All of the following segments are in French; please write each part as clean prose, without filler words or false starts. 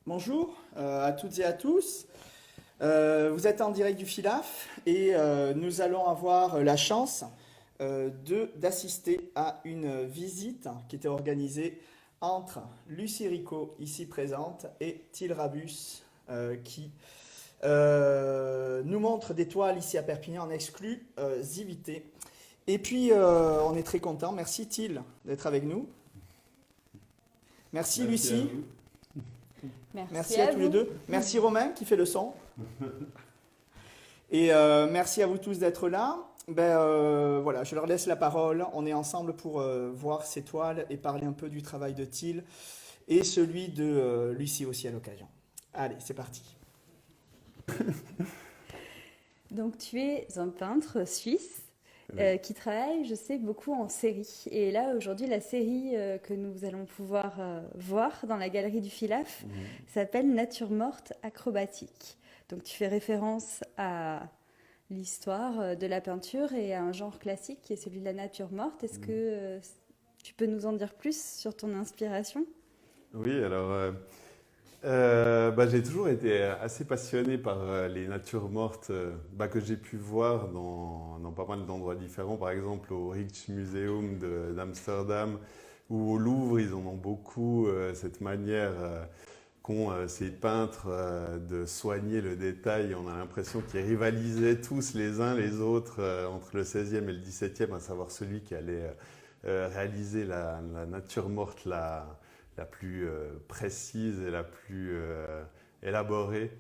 Bonjour à toutes et à tous. Vous êtes en direct du FILAF et nous allons avoir la chance d'assister à une visite qui était organisée entre Lucie Rico, ici présente, et Thiel Rabus, qui nous montre des toiles ici à Perpignan en exclusivité. Et puis, on est très content. Merci Thiel d'être avec nous. Merci Merci à Lucie. vous. Merci à tous les deux. Merci Romain qui fait le son. Et merci à vous tous d'être là. Voilà, je leur laisse la parole. On est ensemble pour voir ces toiles et parler un peu du travail de Thiel et celui de Lucie aussi à l'occasion. Allez, c'est parti. Donc tu es un peintre suisse qui travaille, je sais, beaucoup en série. Et là, aujourd'hui, la série que nous allons pouvoir voir dans la galerie du FILAF s'appelle Nature morte acrobatique. Donc tu fais référence à l'histoire de la peinture et à un genre classique qui est celui de la nature morte. Est-ce que tu peux nous en dire plus sur ton inspiration? Oui, alors j'ai toujours été assez passionné par les natures mortes que j'ai pu voir dans pas mal d'endroits différents, par exemple au Rijksmuseum d'Amsterdam ou au Louvre, ils en ont beaucoup cette manière qu'ont ces peintres de soigner le détail. On a l'impression qu'ils rivalisaient tous les uns les autres entre le 16e et le 17e, à savoir celui qui allait réaliser la nature morte la plus précise et la plus élaborée.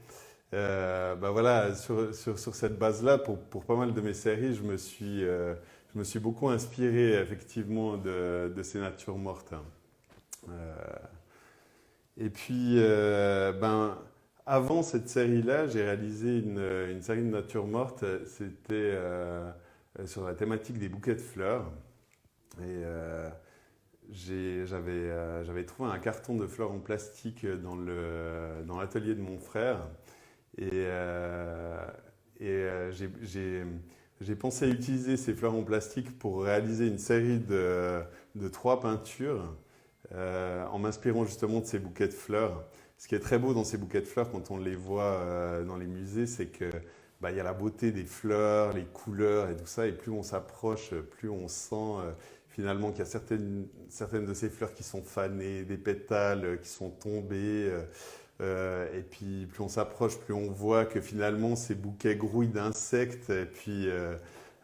Voilà, sur cette base-là, pour pas mal de mes séries, je me suis beaucoup inspiré effectivement de ces natures mortes. Euh, et puis, avant cette série-là, j'ai réalisé une série de natures mortes. C'était sur la thématique des bouquets de fleurs. Et j'avais trouvé un carton de fleurs en plastique dans l'atelier de mon frère. Et, j'ai pensé utiliser ces fleurs en plastique pour réaliser une série de 3 peintures en m'inspirant justement de ces bouquets de fleurs. Ce qui est très beau dans ces bouquets de fleurs quand on les voit dans les musées, c'est que il y a la beauté des fleurs, les couleurs et tout ça, et plus on s'approche, plus on sent finalement qu'il y a certaines de ces fleurs qui sont fanées, des pétales qui sont tombés. Et puis plus on s'approche, plus on voit que finalement ces bouquets grouillent d'insectes. Et puis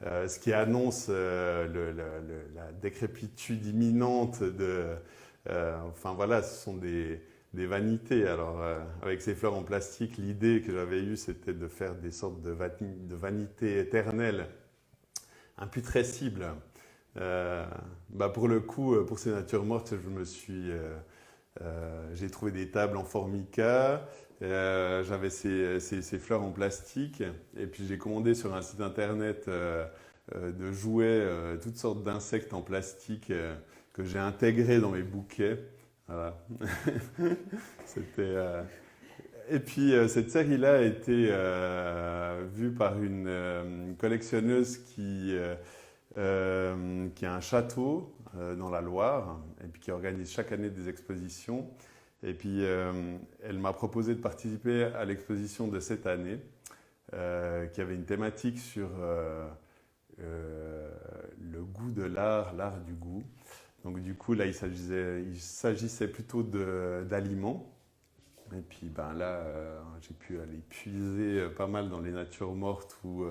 ce qui annonce la décrépitude imminente enfin voilà, ce sont des vanités. Alors avec ces fleurs en plastique, l'idée que j'avais eue, c'était de faire des sortes de vanités éternelles, imputrescibles. Pour le coup, pour ces natures mortes, j'ai trouvé des tables en formica, j'avais ces fleurs en plastique, et puis j'ai commandé sur un site internet de jouets, toutes sortes d'insectes en plastique que j'ai intégrés dans mes bouquets. Voilà. C'était, Et puis cette série-là a été vue par une collectionneuse qui a un château dans la Loire et puis qui organise chaque année des expositions. Et puis elle m'a proposé de participer à l'exposition de cette année qui avait une thématique sur le goût de l'art, l'art du goût. Donc du coup là il s'agissait plutôt d'aliments. Et puis là j'ai pu aller puiser pas mal dans les natures mortes ou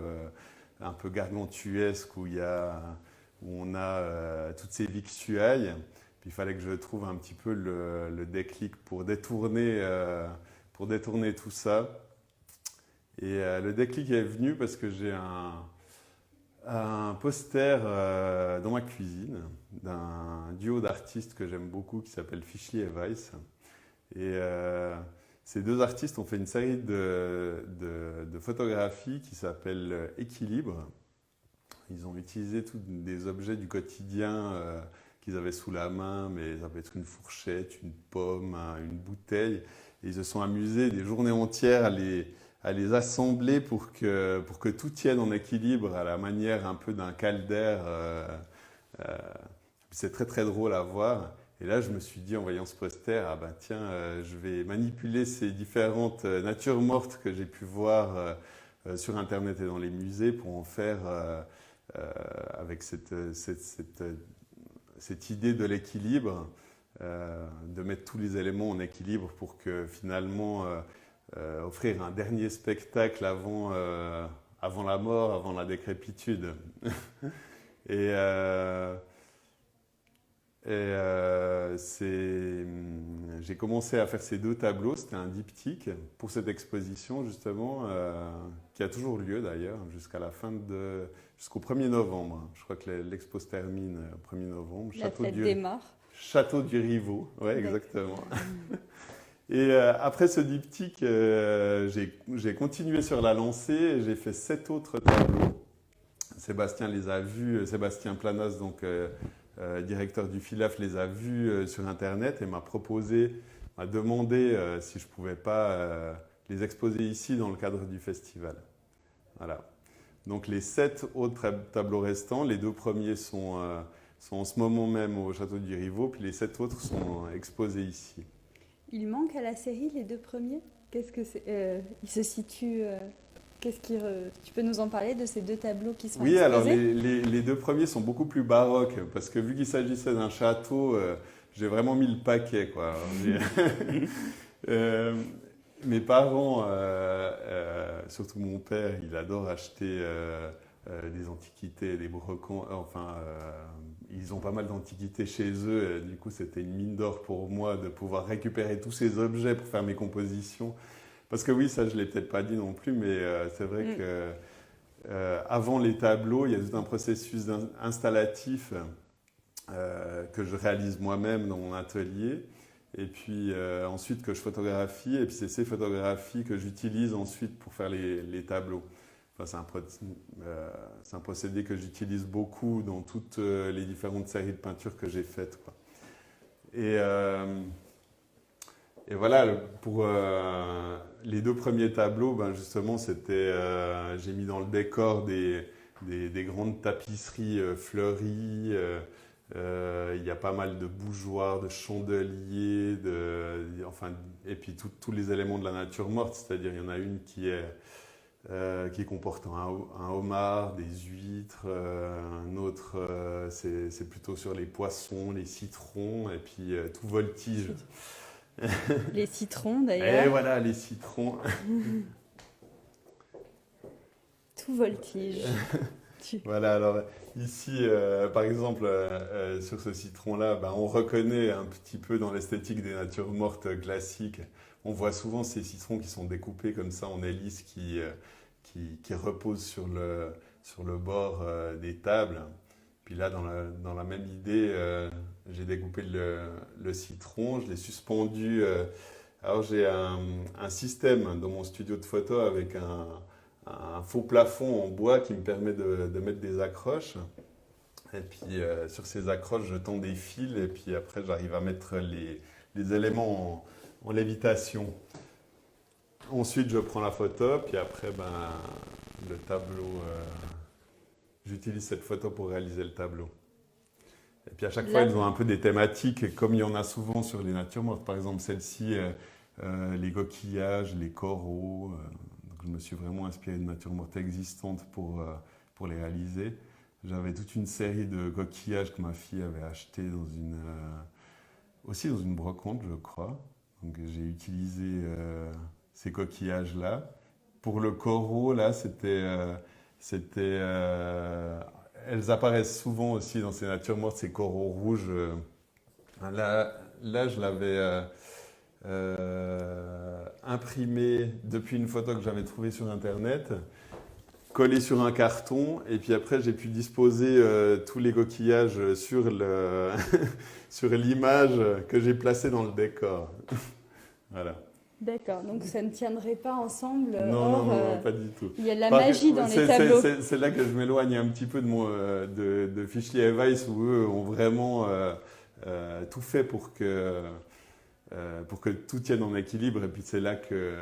un peu gargantuesque où on a toutes ces victuailles. Puis il fallait que je trouve un petit peu le déclic pour détourner tout ça. Et le déclic est venu parce que j'ai un poster dans ma cuisine d'un duo d'artistes que j'aime beaucoup qui s'appelle Fischli et Weiss. Et ces deux artistes ont fait une série de photographies qui s'appelle Équilibre. Ils ont utilisé tous des objets du quotidien qu'ils avaient sous la main, mais ça peut être une fourchette, une pomme, une bouteille. Et ils se sont amusés des journées entières à les assembler pour que tout tienne en équilibre à la manière un peu d'un caldaire. C'est très très drôle à voir. Et là, je me suis dit, en voyant ce poster, ah ben tiens, je vais manipuler ces différentes natures mortes que j'ai pu voir sur Internet et dans les musées pour en faire, avec cette idée de l'équilibre, de mettre tous les éléments en équilibre pour que finalement offrir un dernier spectacle avant la mort, avant la décrépitude. et j'ai commencé à faire ces 2 tableaux. C'était un diptyque pour cette exposition justement, qui a toujours lieu d'ailleurs jusqu'au 1er novembre. Je crois que l'expo se termine au 1er novembre. La fête des morts. Château du Rivaux, oui, exactement. Et après ce diptyque, j'ai continué sur la lancée et j'ai fait 7 autres tableaux. Sébastien les a vus, Sébastien Planas, donc directeur du FILAF, les a vus sur Internet et m'a demandé si je ne pouvais pas les exposer ici dans le cadre du festival. Voilà. Donc les 7 autres tableaux restants, les 2 premiers sont en ce moment même au Château du Rivaux, puis les 7 autres sont exposés ici. Il manque à la série les 2 premiers. Qu'est-ce que c'est ils se situent tu peux nous en parler de ces 2 tableaux qui sont exposés? Alors les 2 premiers sont beaucoup plus baroques, parce que vu qu'il s'agissait d'un château, j'ai vraiment mis le paquet, quoi. Mes parents, surtout mon père, il adore acheter des antiquités, des brocants, ils ont pas mal d'antiquités chez eux, du coup c'était une mine d'or pour moi de pouvoir récupérer tous ces objets pour faire mes compositions. Parce que oui, ça je ne l'ai peut-être pas dit non plus, mais c'est vrai que avant les tableaux, il y a tout un processus installatif que je réalise moi-même dans mon atelier, et puis ensuite que je photographie, et puis c'est ces photographies que j'utilise ensuite pour faire les tableaux. Enfin, c'est un procédé que j'utilise beaucoup dans toutes les différentes séries de peintures que j'ai faites, quoi. Et voilà, pour les 2 premiers tableaux, justement, j'ai mis dans le décor des grandes tapisseries fleuries. Il y a pas mal de bougeoirs, de chandeliers, et puis tous les éléments de la nature morte. C'est-à-dire, il y en a une qui comporte un homard, des huîtres, un autre, c'est plutôt sur les poissons, les citrons, et puis tout voltige. Les citrons d'ailleurs. Et voilà, les citrons. Tout voltige. Voilà, alors ici, par exemple, sur ce citron-là, on reconnaît un petit peu dans l'esthétique des natures mortes classiques. On voit souvent ces citrons qui sont découpés comme ça en hélices qui reposent sur le bord des tables. Puis là, dans la même idée, j'ai découpé le citron, je l'ai suspendu. Alors j'ai un système dans mon studio de photo avec un faux plafond en bois qui me permet de mettre des accroches. Et puis sur ces accroches, je tends des fils et puis après j'arrive à mettre les éléments en lévitation. Ensuite, je prends la photo, puis après, le tableau, j'utilise cette photo pour réaliser le tableau. Et puis à chaque fois, ils ont un peu des thématiques, comme il y en a souvent sur les natures mortes. Par exemple, celle-ci, les coquillages, les coraux. Donc je me suis vraiment inspiré de natures mortes existantes pour les réaliser. J'avais toute une série de coquillages que ma fille avait achetés aussi dans une brocante, je crois. Donc j'ai utilisé ces coquillages-là. Pour le coraux, là, elles apparaissent souvent aussi dans ces natures mortes, ces coraux rouges. Là, je l'avais imprimé depuis une photo que j'avais trouvée sur Internet, collé sur un carton, et puis après j'ai pu disposer tous les coquillages sur l'image que j'ai placée dans le décor. Voilà. D'accord, donc ça ne tiendrait pas ensemble. Non, pas du tout. Il y a de la magie dans les tableaux. C'est là que je m'éloigne un petit peu de Fischli et Weiss, où eux ont vraiment tout fait pour que tout tienne en équilibre. Et puis c'est là que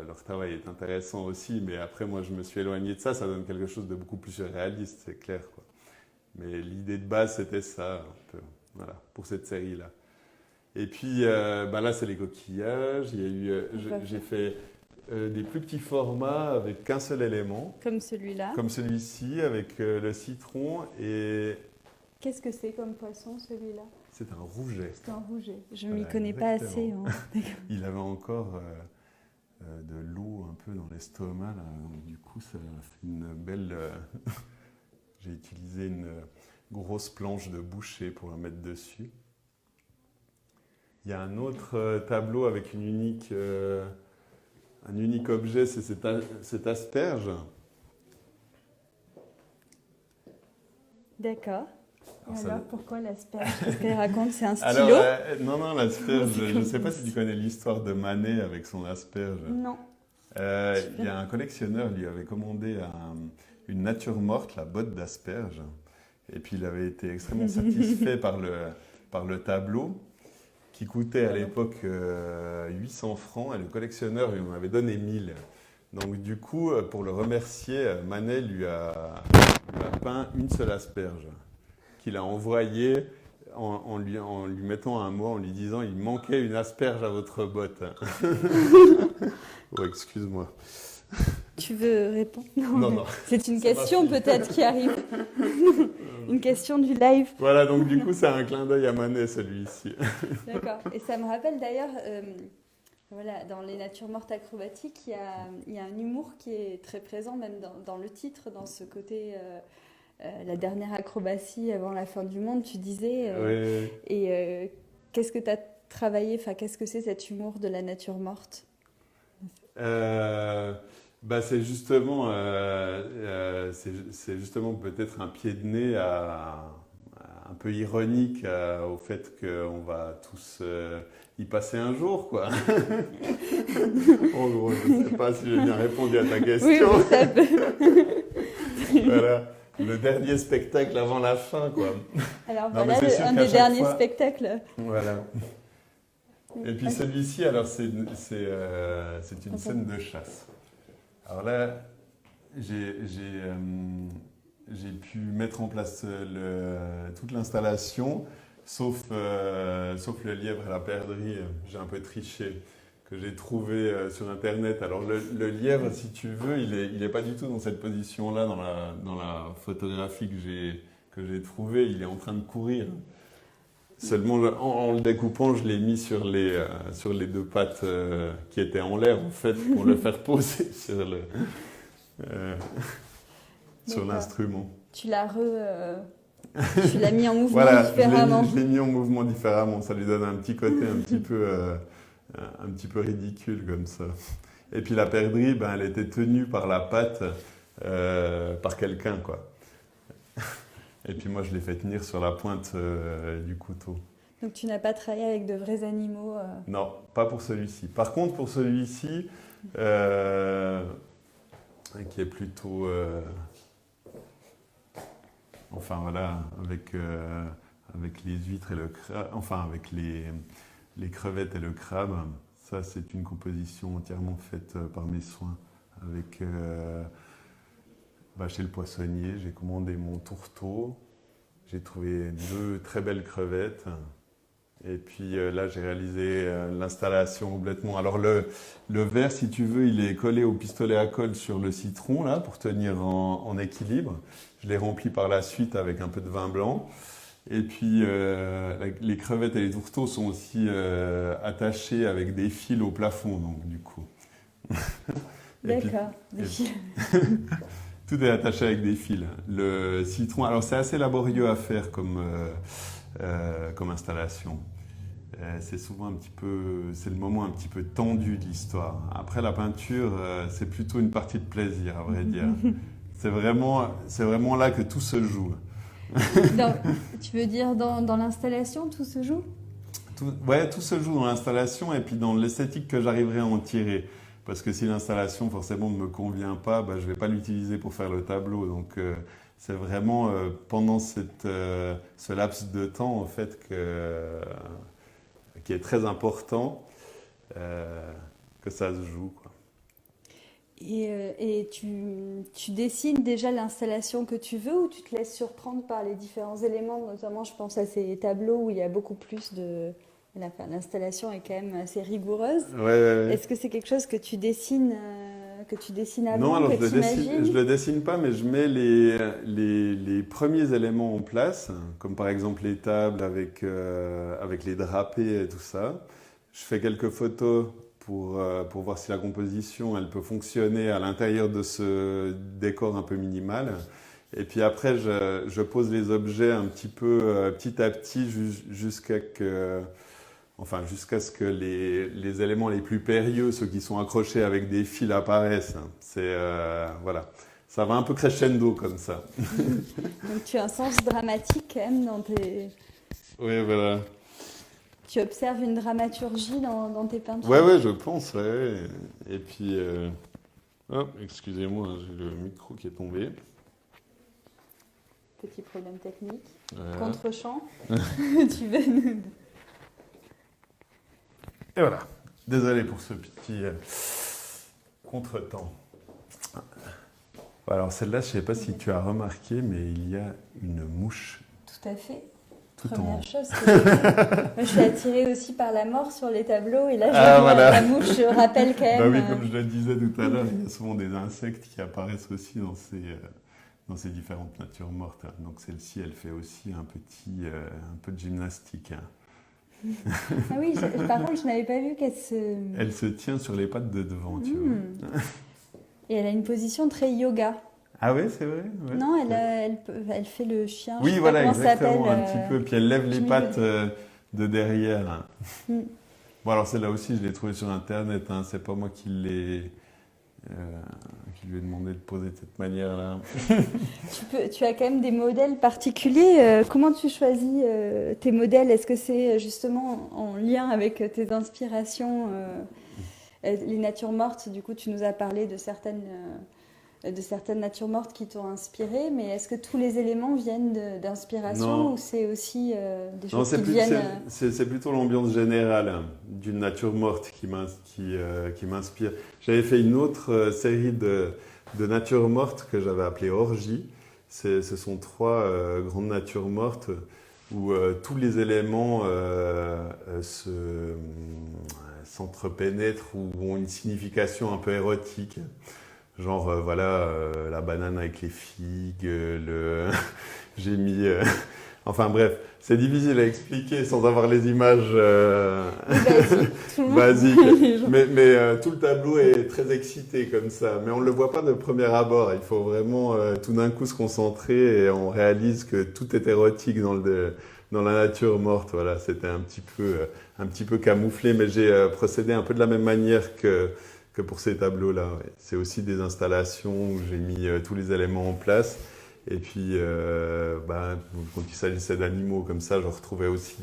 leur travail est intéressant aussi. Mais après, moi, je me suis éloigné de ça. Ça donne quelque chose de beaucoup plus réaliste, c'est clair, quoi. Mais l'idée de base, c'était ça, un peu. voilà, pour cette série-là. Et puis là, c'est les coquillages. Il y a eu, j'ai fait des plus petits formats avec qu'un seul élément. Comme celui-là. Comme celui-ci, avec le citron. Et qu'est-ce que c'est comme poisson, celui-là? c'est un rouget. C'est un rouget. Je ne m'y connais pas assez. Hein. Il avait encore de l'eau un peu dans l'estomac. Là. Du coup, ça fait une belle... J'ai utilisé une grosse planche de boucher pour la mettre dessus. Il y a un autre tableau avec un unique objet, c'est cette asperge. D'accord. Alors, alors pourquoi l'asperge? Qu'est-ce qu'elle raconte? C'est un stylo? Alors, non, l'asperge, je ne sais pas si tu connais l'histoire de Manet avec son asperge. Non. Il y a un collectionneur, lui avait commandé une nature morte, la botte d'asperge. Et puis il avait été extrêmement satisfait par le tableau, qui coûtait à l'époque 800 francs, et le collectionneur lui en avait donné 1000. Donc du coup, pour le remercier, Manet lui a peint une seule asperge, qu'il a envoyée en lui mettant un mot, en lui disant « Il manquait une asperge à votre botte. » Oh, excuse-moi. Tu veux répondre? Non. C'est une question peut-être qui arrive. Une question du live. Voilà, donc du coup, c'est un clin d'œil à Manet, celui-ci. D'accord. Et ça me rappelle d'ailleurs, voilà, dans les natures mortes acrobatiques, il y a un humour qui est très présent, même dans le titre, dans ce côté, la dernière acrobatie avant la fin du monde, tu disais. Oui. Et qu'est-ce que tu as travaillé, enfin, qu'est-ce que c'est cet humour de la nature morte? C'est justement, peut-être un pied de nez un peu ironique au fait qu'on va tous y passer un jour, quoi. En gros, je ne sais pas si j'ai bien répondu à ta question. Oui, ça peut. Voilà, le dernier spectacle avant la fin, quoi. Alors Non, voilà, un des derniers spectacles. Voilà. Et puis celui-ci, alors c'est une scène de chasse. Alors là, j'ai pu mettre en place toute l'installation, sauf le lièvre et la perdrix. J'ai un peu triché, que j'ai trouvé sur Internet. Alors le lièvre, si tu veux, il est pas du tout dans cette position-là, dans la photographie que j'ai trouvée. Il est en train de courir. Seulement, en le découpant, je l'ai mis sur les deux pattes qui étaient en l'air, en fait, pour le faire poser sur l'instrument. Tu l'as mis en mouvement voilà, différemment. Je l'ai mis en mouvement différemment. Ça lui donne un petit côté un petit peu ridicule, comme ça. Et puis la perdrix, elle était tenue par la patte par quelqu'un, quoi. Et puis moi, je l'ai fait tenir sur la pointe du couteau. Donc tu n'as pas travaillé avec de vrais animaux Non, pas pour celui-ci. Par contre, pour celui-ci, qui est plutôt... enfin voilà, avec les huîtres et le crabe, enfin avec les crevettes et le crabe. Ça, c'est une composition entièrement faite par mes soins avec... chez le poissonnier, j'ai commandé mon tourteau, j'ai trouvé 2 très belles crevettes, et puis là j'ai réalisé l'installation complètement. Alors le verre, si tu veux, il est collé au pistolet à colle sur le citron là pour tenir en équilibre. Je l'ai rempli par la suite avec un peu de vin blanc. Et puis les crevettes et les tourteaux sont aussi attachés avec des fils au plafond, donc du coup. D'accord, des fils. Tout est attaché avec des fils. Le citron, alors c'est assez laborieux à faire comme installation. C'est souvent c'est le moment un petit peu tendu de l'histoire. Après la peinture, c'est plutôt une partie de plaisir, à vrai dire. C'est vraiment là que tout se joue. Tu veux dire dans l'installation, tout se joue? Tout se joue dans l'installation et puis dans l'esthétique que j'arriverai à en tirer. Parce que si l'installation forcément ne me convient pas, je ne vais pas l'utiliser pour faire le tableau. Donc c'est vraiment pendant ce laps de temps en fait qui est très important que ça se joue, quoi. Et tu dessines déjà l'installation que tu veux ou tu te laisses surprendre par les différents éléments, notamment je pense à ces tableaux où il y a beaucoup plus de... L'installation est quand même assez rigoureuse. Ouais. Est-ce que c'est quelque chose que tu dessines avant, Non, alors que je tu imagines? le dessine pas, mais je mets les premiers éléments en place, comme par exemple les tables avec les drapés et tout ça. Je fais quelques photos pour voir si la composition elle peut fonctionner à l'intérieur de ce décor un peu minimal. Et puis après, je pose les objets un petit peu petit à petit jusqu'à ce que les éléments les plus périlleux, ceux qui sont accrochés avec des fils apparaissent. Voilà. Ça va un peu crescendo comme ça. Donc tu as un sens dramatique quand même dans tes... Oui, voilà. Tu observes une dramaturgie dans tes peintures. Ouais, je pense, ouais. Et puis, excusez-moi, j'ai le micro qui est tombé. Petit problème technique. Voilà. Contre-champ. Tu veux nous... Et voilà. Désolé pour ce petit contretemps. Alors celle-là, je ne sais pas si tu as remarqué, mais il y a une mouche. Tout à fait. Tout Première en... chose que moi, je suis attirée aussi par la mort sur les tableaux et là je vois voilà. la mouche, je rappelle quand même. Bah oui, comme je le disais tout à l'heure, il y a souvent des insectes qui apparaissent aussi dans ces différentes natures mortes. Donc celle-ci, elle fait aussi un peu de gymnastique. Ah oui, par contre, je n'avais pas vu qu'elle se... Elle se tient sur les pattes de devant, tu vois. Et elle a une position très yoga. Ah oui, c'est vrai ouais. Non, elle fait le chien. Oui, je sais voilà, pas comment ça exactement, s'appelle, un petit peu. Puis elle lève les je m'y pattes connais. de derrière. Mm. Bon, alors celle-là aussi, je l'ai trouvée sur Internet. Hein. C'est pas moi qui lui ai demandé de poser de cette manière-là. Tu as quand même des modèles particuliers. Comment tu choisis tes modèles? Est-ce que c'est justement en lien avec tes inspirations, les natures mortes? Du coup, tu nous as parlé de certaines natures mortes qui t'ont inspiré, mais est-ce que tous les éléments viennent d'inspiration Non. ou c'est aussi des Non, choses qui viennent... c'est plutôt l'ambiance générale d'une nature morte qui m'inspire. J'avais fait une autre série de natures mortes que j'avais appelée Orgie. Ce sont 3 grandes natures mortes où tous les éléments s'entrepénètrent ou ont une signification un peu érotique. Genre, la banane avec les figues, j'ai mis... Enfin bref, c'est difficile à expliquer sans avoir les images basiques. Mais tout le tableau est très excité comme ça. Mais on ne le voit pas de premier abord. Il faut vraiment tout d'un coup se concentrer et on réalise que tout est érotique dans la nature morte. Voilà, c'était un petit peu camouflé, mais j'ai procédé un peu de la même manière que pour ces tableaux-là. Ouais. C'est aussi des installations où j'ai mis tous les éléments en place. Et puis, quand il s'agissait d'animaux comme ça, je retrouvais aussi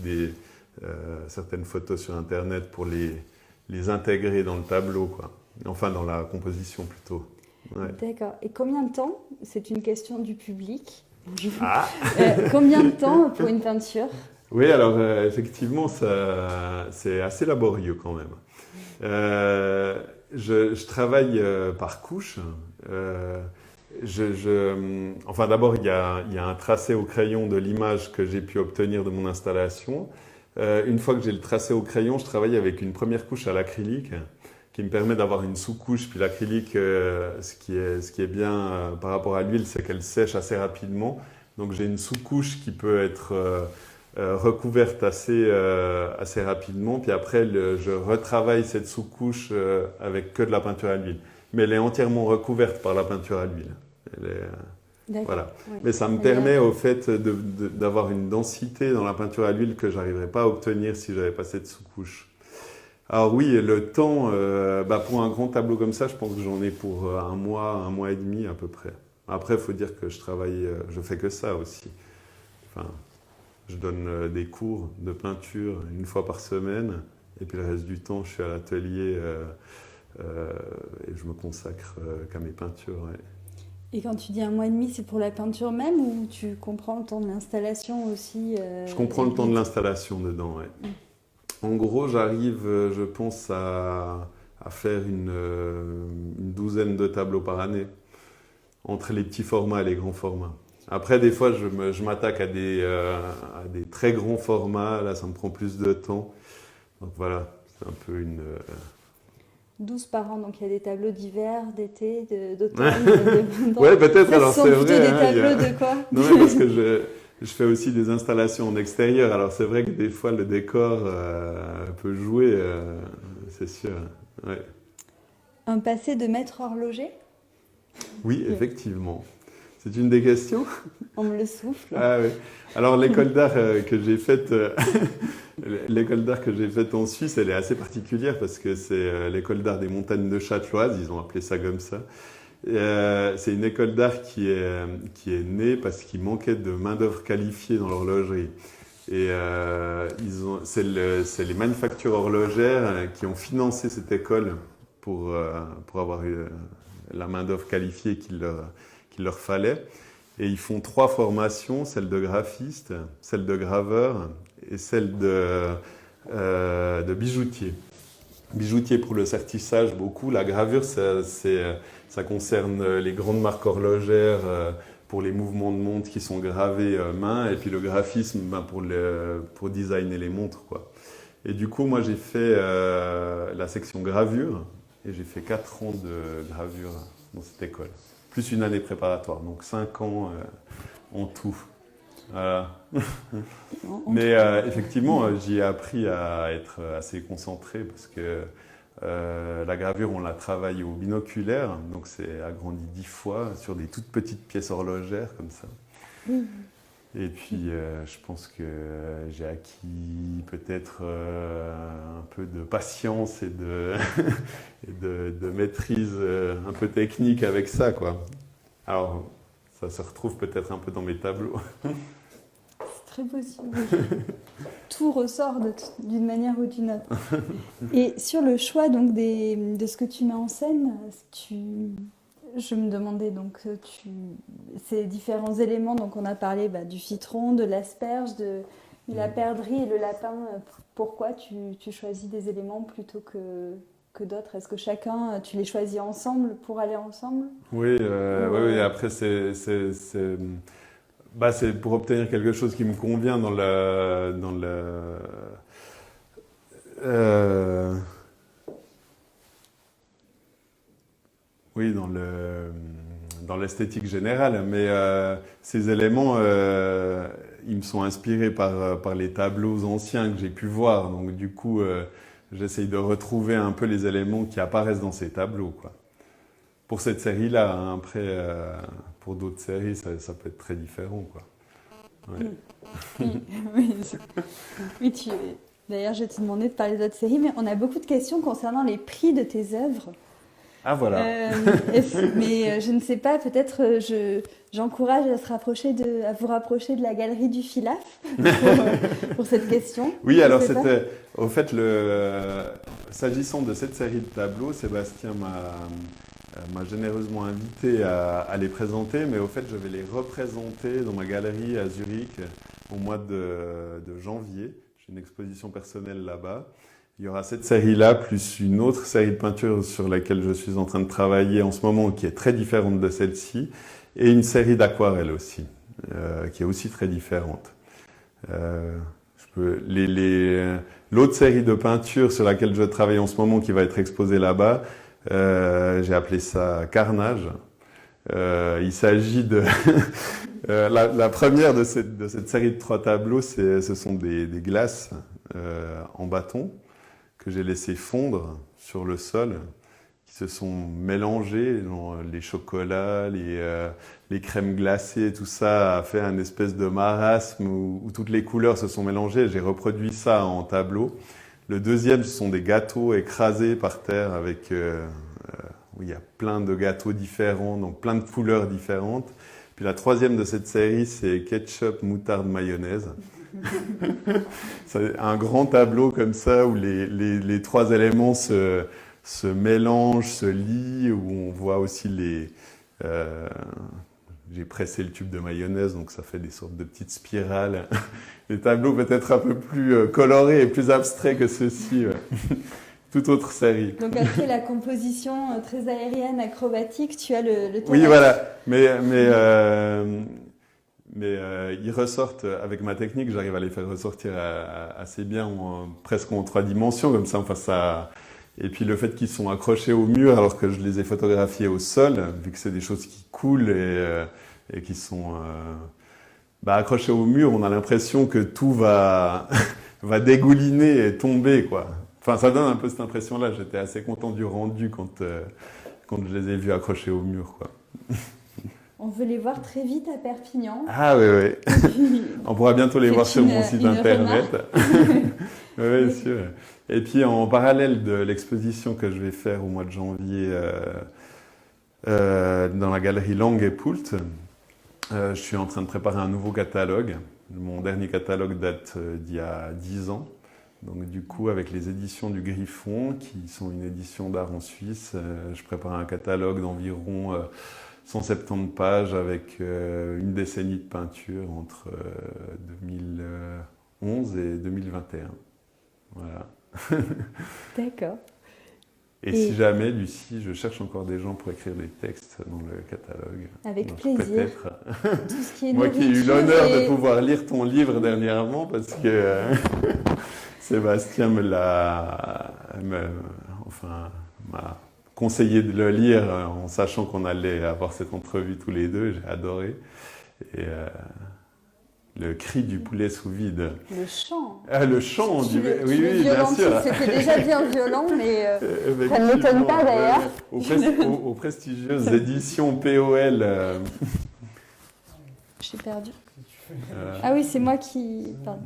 certaines photos sur Internet pour les intégrer dans le tableau, quoi. Enfin, dans la composition plutôt. Ouais. D'accord. Et combien de temps, c'est une question du public, Ah combien de temps pour une peinture? Oui, alors effectivement, c'est assez laborieux quand même. Je travaille par couche. Enfin, d'abord, il y a un tracé au crayon de l'image que j'ai pu obtenir de mon installation. Une fois que j'ai le tracé au crayon, je travaille avec une première couche à l'acrylique qui me permet d'avoir une sous-couche. Puis l'acrylique, ce qui est bien par rapport à l'huile, c'est qu'elle sèche assez rapidement. Donc j'ai une sous-couche qui peut être recouverte assez rapidement. Puis après, je retravaille cette sous-couche avec que de la peinture à l'huile. Mais elle est entièrement recouverte par la peinture à l'huile. Voilà. Oui. Mais ça me permet au fait d'avoir une densité dans la peinture à l'huile que je n'arriverais pas à obtenir si j'avais pas cette sous-couche. Alors oui, le temps, pour un grand tableau comme ça, je pense que j'en ai pour un mois et demi à peu près. Après, il faut dire que je fais que ça aussi. Enfin, je donne des cours de peinture 1 fois par semaine, et puis le reste du temps, je suis à l'atelier et je me consacre qu'à mes peintures. Ouais. Et quand tu dis 1 mois et demi, c'est pour la peinture même ou tu comprends le temps de l'installation aussi Je comprends le temps de l'installation dedans, ouais. En gros, j'arrive, je pense, à à faire une douzaine de tableaux par année, entre les petits formats et les grands formats. Après, des fois, je m'attaque à des très grands formats, là, ça me prend plus de temps. Donc voilà, c'est un peu une... 12 par an, donc il y a des tableaux d'hiver, d'été, d'automne, de printemps. Ouais, peut-être, Ça, alors ce sont c'est plutôt vrai. des hein, tableaux de quoi? Non, mais parce que je fais aussi des installations en extérieur, alors c'est vrai que des fois le décor peut jouer, c'est sûr. Ouais. Un passé de maître horloger? Oui, effectivement. C'est une des questions? On me le souffle. Ah oui. Alors l'école d'art que j'ai faite, l'école d'art que j'ai faite en Suisse, elle est assez particulière parce que c'est l'école d'art des montagnes de Châteloise, ils ont appelé ça comme ça. C'est une école d'art qui est née parce qu'il manquait de main-d'œuvre qualifiée dans l'horlogerie. Et c'est les manufactures horlogères qui ont financé cette école pour avoir la main-d'œuvre qualifiée qu'il leur fallait. Et ils font 3 formations, celle de graphiste, celle de graveur et celle de bijoutier. Bijoutier pour le sertissage, beaucoup. La gravure, ça concerne les grandes marques horlogères pour les mouvements de montre qui sont gravés main. Et puis le graphisme pour designer les montres, quoi. Et du coup, moi, j'ai fait la section gravure et j'ai fait 4 ans de gravure dans cette école. Plus une année préparatoire, donc 5 ans en tout. Voilà. Mais effectivement, j'y ai appris à être assez concentré parce que la gravure, on l'a travaillé au binoculaire, donc c'est agrandi 10 fois sur des toutes petites pièces horlogères comme ça. Et puis, je pense que j'ai acquis peut-être un peu de patience et de maîtrise un peu technique avec ça, quoi. Alors, ça se retrouve peut-être un peu dans mes tableaux. C'est très possible. Tout ressort d'une manière ou d'une autre. Et sur le choix donc, de ce que tu mets en scène, je me demandais donc ces différents éléments, donc on a parlé du citron, de l'asperge, de la perdrix et le lapin. Pourquoi tu choisis des éléments plutôt que d'autres? Est-ce que chacun, tu les choisis ensemble pour aller ensemble? Oui, oui, après c'est pour obtenir quelque chose qui me convient oui, dans l'esthétique générale, mais ces éléments, ils me sont inspirés par les tableaux anciens que j'ai pu voir. Donc du coup, j'essaye de retrouver un peu les éléments qui apparaissent dans ces tableaux, quoi. Pour cette série-là, hein. Après, pour d'autres séries, ça peut être très différent, quoi. Ouais. Oui, d'ailleurs, je vais te demander de parler d'autres séries, mais on a beaucoup de questions concernant les prix de tes œuvres. Ah voilà. Mais je ne sais pas, peut-être j'encourage à vous rapprocher de la galerie du Filaf pour cette question. Oui, alors c'était au fait s'agissant de cette série de tableaux, Sébastien m'a généreusement invité à les présenter, mais au fait je vais les représenter dans ma galerie à Zurich au mois de janvier. J'ai une exposition personnelle là-bas. Il y aura cette série-là, plus une autre série de peintures sur laquelle je suis en train de travailler en ce moment, qui est très différente de celle-ci, et une série d'aquarelles aussi, qui est aussi très différente. L'autre série de peintures sur laquelle je travaille en ce moment, qui va être exposée là-bas, j'ai appelé ça Carnage. Il s'agit de... la première de cette série de 3 tableaux, ce sont des glaces en bâton, que j'ai laissé fondre sur le sol, qui se sont mélangés, les chocolats, les crèmes glacées, tout ça a fait un espèce de marasme où toutes les couleurs se sont mélangées. J'ai reproduit ça en tableau. Le deuxième, ce sont des gâteaux écrasés par terre avec, où il y a plein de gâteaux différents, donc plein de couleurs différentes. Puis la troisième de cette série, c'est ketchup, moutarde, mayonnaise. C'est un grand tableau comme ça où les 3 éléments se mélangent, se lient, où on voit aussi j'ai pressé le tube de mayonnaise, donc ça fait des sortes de petites spirales. Les tableaux peut-être un peu plus colorés et plus abstraits que ceux-ci. Ouais. toute autre série. Donc après la composition très aérienne, acrobatique, tu as le Oui, thorax. voilà. Mais ils ressortent, avec ma technique, j'arrive à les faire ressortir assez bien, presque en 3 dimensions, comme ça, enfin, ça. Et puis le fait qu'ils sont accrochés au mur, alors que je les ai photographiés au sol, vu que c'est des choses qui coulent et qui sont accrochés au mur, on a l'impression que tout va, va dégouliner et tomber, quoi. Enfin, ça donne un peu cette impression-là. J'étais assez content du rendu quand je les ai vus accrochés au mur, quoi. On veut les voir très vite à Perpignan. Ah oui, oui. On pourra bientôt les voir sur mon site internet. Oui, sûr. Et puis en parallèle de l'exposition que je vais faire au mois de janvier dans la galerie Lang et Poult, je suis en train de préparer un nouveau catalogue. Mon dernier catalogue date d'il y a 10 ans. Donc du coup, avec les éditions du Griffon, qui sont une édition d'art en Suisse, je prépare un catalogue d'environ 170 pages avec une décennie de peinture entre 2011 et 2021. Voilà. D'accord. Et si jamais, Lucie, je cherche encore des gens pour écrire des textes dans le catalogue. Avec Donc, plaisir. peut-être. Tout ce qui est Moi qui ai eu nourriture l'honneur et- de pouvoir lire ton livre dernièrement, parce que Sébastien m'a conseillé de le lire en sachant qu'on allait avoir cette entrevue tous les deux. J'ai adoré. Et le cri du poulet sous vide. Le chant. Ah, le chant Tu du... le- Oui, tu le oui, bien violentis, sûr. c'était déjà bien violent, mais Effectivement, ça ne m'étonne pas, d'ailleurs. Aux prestigieuses éditions POL. j'ai perdu. euh, Ah oui, c'est moi qui... Pardon.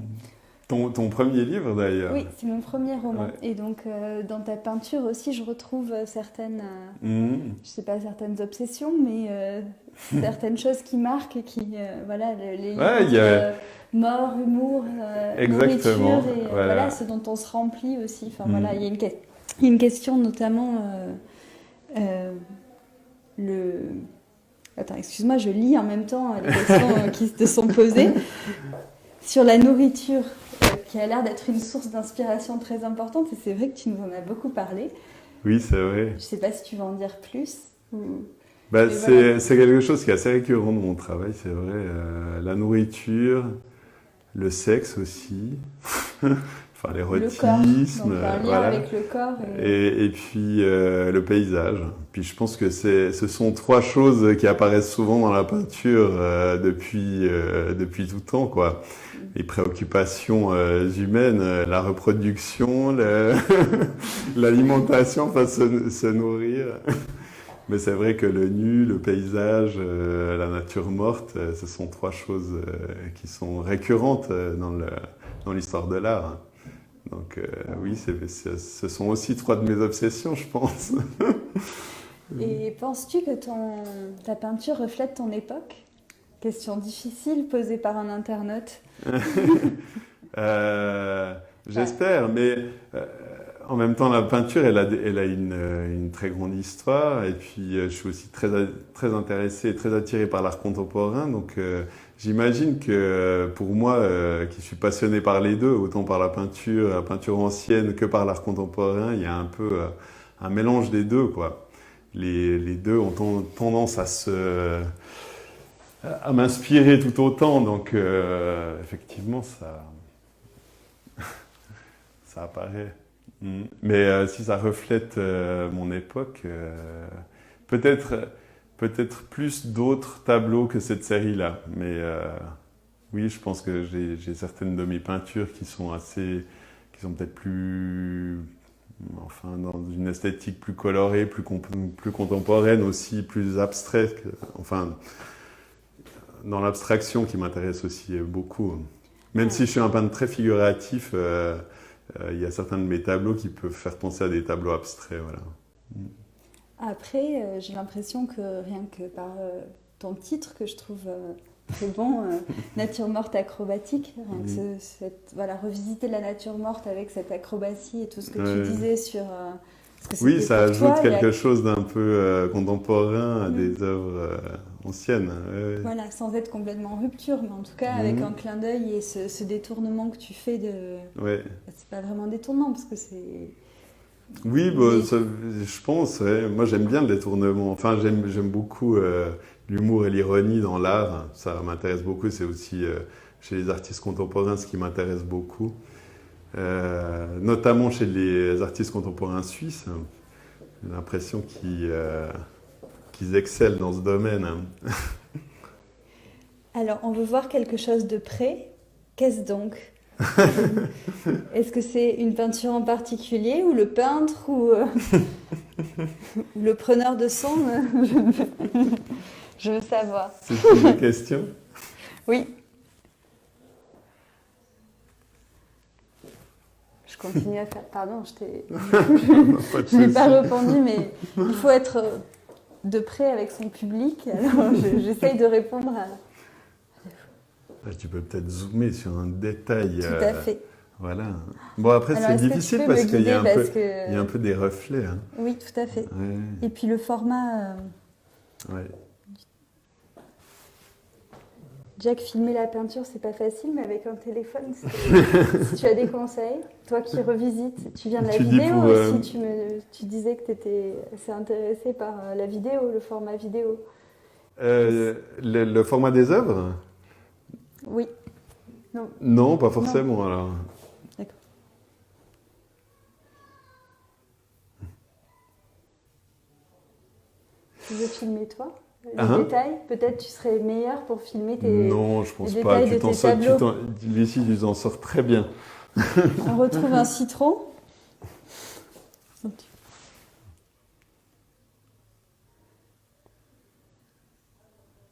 ton premier livre, d'ailleurs. Oui, c'est mon premier roman. Ouais. Et donc, dans ta peinture aussi, je retrouve certaines, Mhm. je sais pas, certaines obsessions, mais certaines choses qui marquent et qui, voilà, les liens Ouais, il y a- entre, mort, humour, Exactement, nourriture et voilà. voilà, ce dont on se remplit aussi. Enfin, Mm. voilà, il y a une question notamment Attends, excuse-moi, je lis en même temps les questions qui te sont posées. Sur la nourriture, qui a l'air d'être une source d'inspiration très importante, et c'est vrai que tu nous en as beaucoup parlé. Oui, c'est vrai. Je sais pas si tu veux en dire plus. Bah, Mais c'est voilà. c'est quelque chose qui est assez récurrent dans mon travail, c'est vrai. La nourriture, le sexe aussi, enfin Le corps, l'érotisme, donc un lien voilà. avec le corps. Et... Et puis le paysage. Puis je pense que ce sont 3 choses qui apparaissent souvent dans la peinture depuis tout temps, quoi. Les préoccupations humaines, la reproduction, l'alimentation, enfin se nourrir. Mais c'est vrai que le nu, le paysage, la nature morte, ce sont 3 choses qui sont récurrentes dans l'histoire de l'art. Donc oui, ce sont aussi 3 de mes obsessions, je pense. Et penses-tu que ta peinture reflète ton époque? Question difficile posée par un internaute. J'espère, mais en même temps, la peinture, elle a une très grande histoire. Et puis, je suis aussi très intéressé et très attiré par l'art contemporain. Donc, j'imagine que pour moi, qui suis passionné par les deux, autant par la peinture ancienne que par l'art contemporain, il y a un peu un mélange des deux, quoi. Les deux ont tendance à m'inspirer tout autant. Donc, effectivement, ça apparaît. Mais si ça reflète mon époque, peut-être plus d'autres tableaux que cette série-là. Mais oui, je pense que j'ai certaines de mes peintures qui sont peut-être plus, enfin, dans une esthétique plus colorée, plus contemporaine aussi, plus abstraite. Enfin, dans l'abstraction qui m'intéresse aussi beaucoup. Même si je suis un peintre très figuratif, il y a certains de mes tableaux qui peuvent faire penser à des tableaux abstraits. Voilà. Après, j'ai l'impression que rien que par ton titre, que je trouve très bon, Nature morte acrobatique, rien que voilà, revisiter la nature morte avec cette acrobatie et tout ce que tu disais sur... parce que Oui, c'était ça pour ajoute toi, quelque chose d'un peu contemporain à des œuvres anciennes. Voilà, sans être complètement en rupture, mais en tout cas avec un clin d'œil et ce détournement que tu fais de... Ouais. C'est pas vraiment détournement, parce que c'est... Oui, bah, je pense. Ouais. Moi, j'aime bien le détournement. Enfin, j'aime beaucoup l'humour et l'ironie dans l'art. Ça m'intéresse beaucoup. C'est aussi chez les artistes contemporains ce qui m'intéresse beaucoup. Notamment chez les artistes contemporains suisses. J'ai l'impression qu'ils excellent dans ce domaine. Alors, on veut voir quelque chose de près. Qu'est-ce donc? Est-ce que c'est une peinture en particulier, ou le peintre, ou le preneur de son? Je veux savoir. C'est une question? Oui. Je continue à faire. Pardon, je n'ai pas répondu, mais il faut être de près avec son public. Alors, j'essaye de répondre à. Tu peux peut-être zoomer sur un détail. Tout à fait. Voilà. Bon, après, Alors, c'est est-ce que difficile tu peux parce me qu'il y a guider il y a un peu des reflets. Hein. Oui, tout à fait. Ouais. Et puis le format. Ouais. Jack, filmer la peinture, c'est pas facile, mais avec un téléphone, si tu as des conseils, toi qui revisites, tu viens de la vidéo aussi, tu disais que tu étais assez intéressé par la vidéo, le format vidéo. Le format des œuvres? Oui. Non. Non, pas forcément non. Alors. D'accord. Tu veux filmer toi les détails? Peut-être tu serais meilleur pour filmer Non, je pense les pas. détails de tes tableaux. Lucie, tu t'en sors très bien. On retrouve un citron.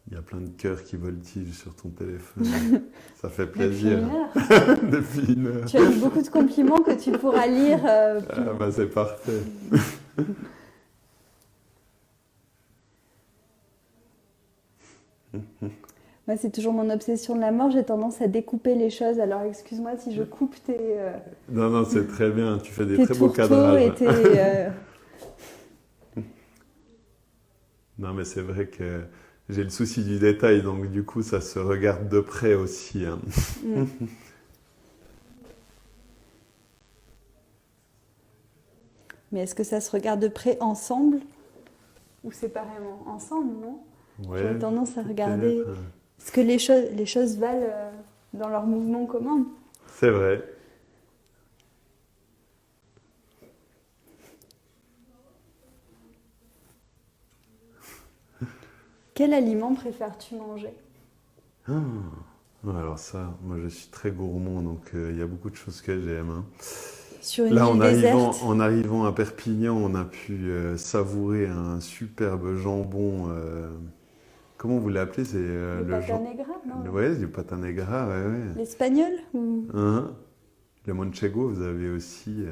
Il y a plein de cœurs qui voltigent sur ton téléphone. Ça fait plaisir. Depuis une heure. Tu as eu beaucoup de compliments que tu pourras lire. Bah, c'est parfait. Moi, c'est toujours mon obsession de la mort. J'ai tendance à découper les choses. Alors, excuse-moi si je coupe tes. Non, c'est très bien. Tu fais des très beaux cadrages. Non, mais c'est vrai que j'ai le souci du détail, donc du coup, ça se regarde de près aussi. Hein. Mais est-ce que ça se regarde de près ensemble ou séparément? Ensemble, non? Ouais, j'ai tendance à regarder. Est-ce que les choses valent dans leur mouvement commun? C'est vrai. Quel aliment préfères-tu manger? Alors ça, moi je suis très gourmand, donc il y a beaucoup de choses que j'aime. Hein. Sur une île déserte. En arrivant à Perpignan, on a pu savourer un superbe jambon. Comment vous l'appelez? C'est le pata negra, non? Ouais, du pata negra, ouais. L'espagnol ou... Le manchego, vous avez aussi.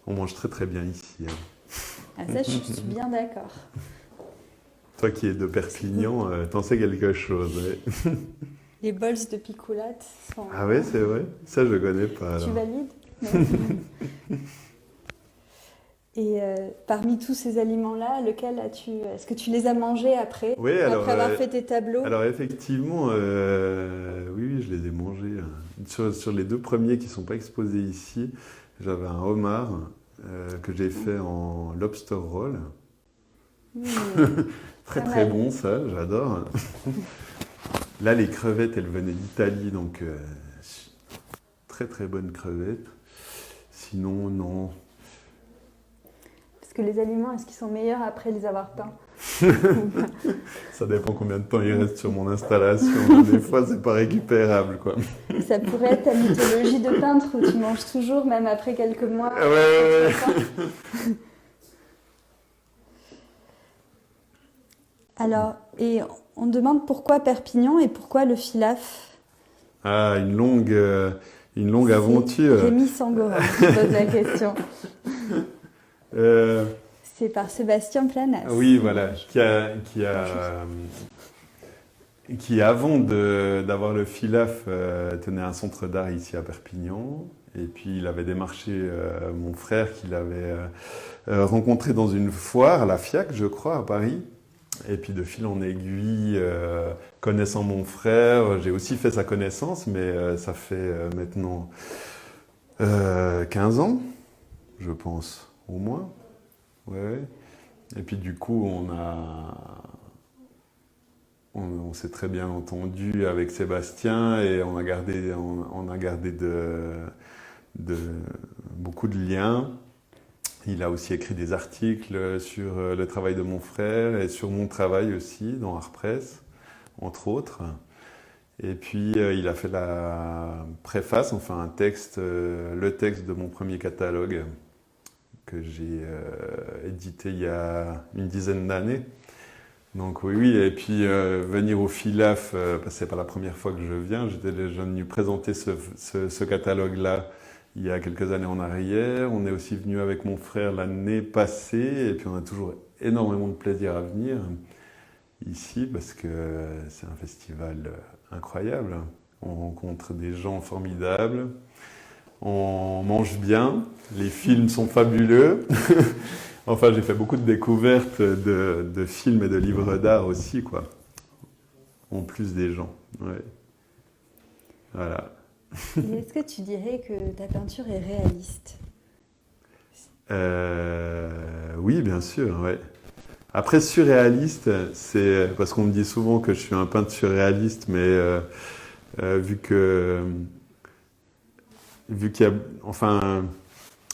On mange très très bien ici. Hein. Ah, ça, je suis bien d'accord. Toi qui es de Perpignan, t'en sais quelque chose. Ouais. Les bols de picoulate sont... Ah ouais, c'est vrai? Ça, je connais pas. Tu valides? Et parmi tous ces aliments-là, lequel as-tu... Est-ce que tu les as mangés après? Oui, après avoir fait tes tableaux? Alors effectivement, oui, je les ai mangés. Sur les deux premiers qui ne sont pas exposés ici, j'avais un homard que j'ai fait en lobster roll. Très très bon ça, j'adore. Là, les crevettes, elles venaient d'Italie, donc très très bonnes crevettes. Sinon, non. Parce que les aliments, est-ce qu'ils sont meilleurs après les avoir peints? Ça dépend combien de temps il reste sur mon installation. Des fois, c'est pas récupérable, quoi. Ça pourrait être ta mythologie de peintre où tu manges toujours, même après quelques mois. Ouais. Alors, et on demande pourquoi Perpignan et pourquoi le Filaf? Ah, une longue aventure. Rémi Sangorin qui pose la question. C'est par Sébastien Planas. Oui, voilà, qui avant d'avoir le Filaf, tenait un centre d'art ici à Perpignan. Et puis il avait démarché mon frère qu'il avait rencontré dans une foire à la FIAC, je crois, à Paris. Et puis de fil en aiguille, connaissant mon frère, j'ai aussi fait sa connaissance, mais ça fait maintenant 15 ans. je pense, au moins. Ouais. Et puis du coup, on s'est très bien entendu avec Sébastien et on a gardé beaucoup de liens. Il a aussi écrit des articles sur le travail de mon frère et sur mon travail aussi dans Artpress, entre autres. Et puis il a fait la préface, enfin le texte de mon premier catalogue que j'ai édité il y a une dizaine d'années. Donc oui, et puis venir au FILAF, parce que c'est pas la première fois que je viens, j'étais déjà venu présenter ce catalogue-là il y a quelques années en arrière. On est aussi venu avec mon frère l'année passée, et puis on a toujours énormément de plaisir à venir ici, parce que c'est un festival incroyable. On rencontre des gens formidables, on mange bien, les films sont fabuleux. Enfin, j'ai fait beaucoup de découvertes de films et de livres d'art aussi, quoi. En plus des gens. Ouais. Voilà. Et est-ce que tu dirais que ta peinture est réaliste? Oui, bien sûr, ouais. Après, surréaliste, c'est parce qu'on me dit souvent que je suis un peintre surréaliste, mais vu qu'il y a, enfin,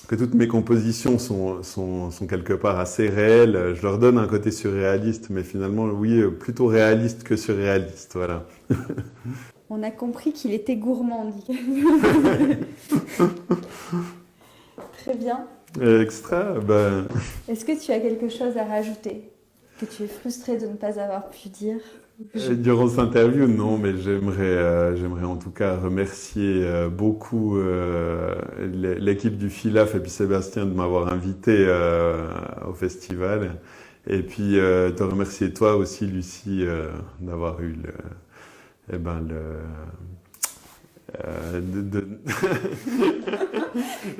que toutes mes compositions sont quelque part assez réelles, je leur donne un côté surréaliste, mais finalement, oui, plutôt réaliste que surréaliste, voilà. On a compris qu'il était gourmand, dit. Très bien. Extra, ben... Est-ce que tu as quelque chose à rajouter que tu es frustré de ne pas avoir pu dire? Durant cette interview, non, mais j'aimerais en tout cas remercier beaucoup l'équipe du FILAF et puis Sébastien de m'avoir invité au festival. Et puis te remercier toi aussi, Lucie, d'avoir eu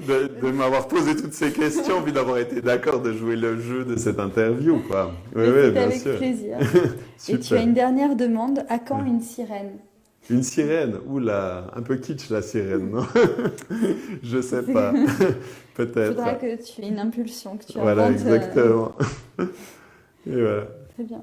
de m'avoir posé toutes ces questions, puis d'avoir été d'accord de jouer le jeu de cette interview, quoi. Oui, bien avec sûr. Plaisir. Et tu as une dernière demande. À quand une sirène? Une sirène? Oula, un peu kitsch la sirène, non? Je sais pas. Peut-être. Il faudra que tu aies une impulsion, que tu Voilà, inventes. exactement. Et voilà. Très bien.